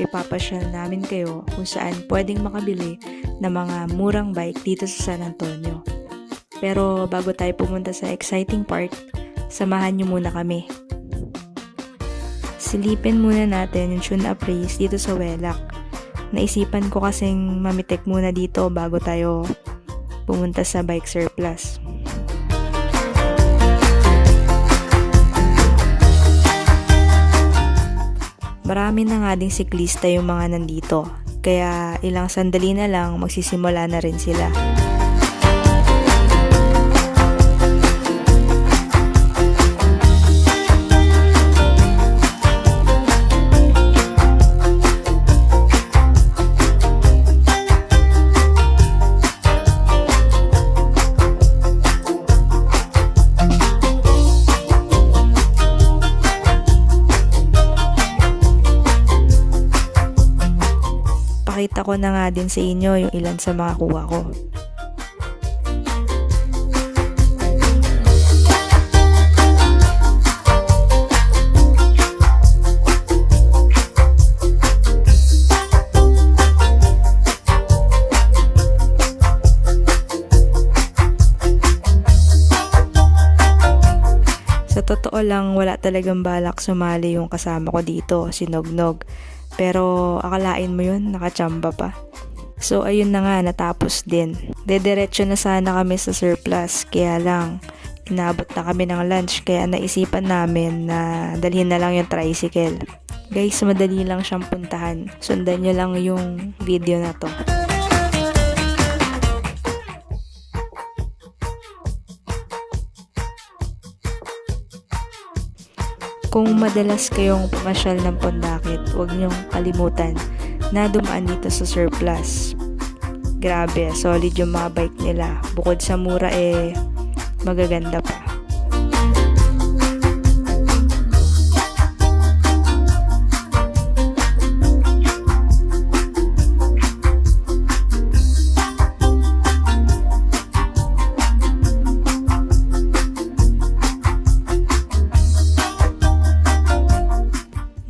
ipapasyal namin kayo kung saan pwedeng makabili ng mga murang bike dito sa San Antonio. Pero bago tayo pumunta sa exciting part, samahan nyo muna kami. Silipin muna natin yung Tune Up Race dito sa Welac. Naisipan ko kasing mamitek muna dito bago tayo pumunta sa bike surplus. Marami na nga ding siklista yung mga nandito, kaya ilang sandali na lang magsisimula na rin sila. Pakita ko na nga din sa inyo yung ilan sa mga kuha ko. Sa totoo lang, wala talagang balak sumali yung kasama ko dito, si Nognog. Pero akalain mo yun, nakachamba pa. So ayun na nga, natapos din. Dediretso na sana kami sa surplus, kaya lang inabot na kami ng lunch, kaya naisipan namin na dalhin na lang yung tricycle. Guys, madali lang siyang puntahan. Sundan nyo lang yung video na to. Kung madalas kayong pumasyal ng Pondakit, huwag niyong kalimutan na dumaan dito sa surplus. Grabe, solid yung mga bike nila. Bukod sa mura magaganda pa.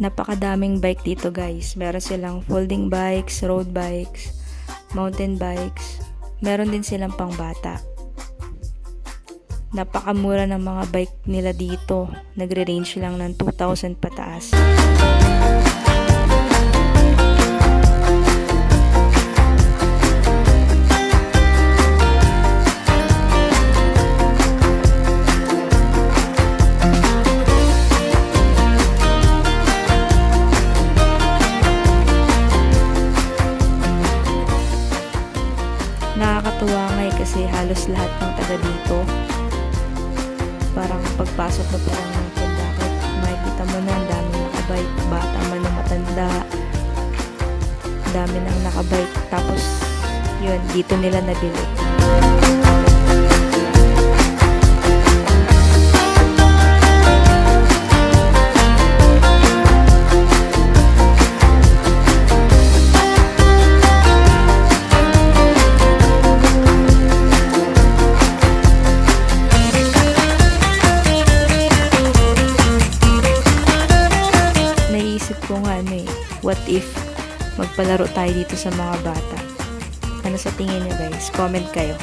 Napakadaming bike dito guys. Meron silang folding bikes, road bikes, mountain bikes. Meron din silang pangbata. Napakamura ng mga bike nila dito. Nagre-range lang ng 2,000 pataas. Nakakatuwa nga kasi halos lahat ng taga dito, parang pagpasok mo parang ng Pondakit, makikita mo na ang daming nakabike, bata man o matanda, dami nang nakabike. Tapos yun, dito nila nabili. What if magpalaro tayo dito sa mga bata? Ano sa tingin nyo guys? Comment kayo.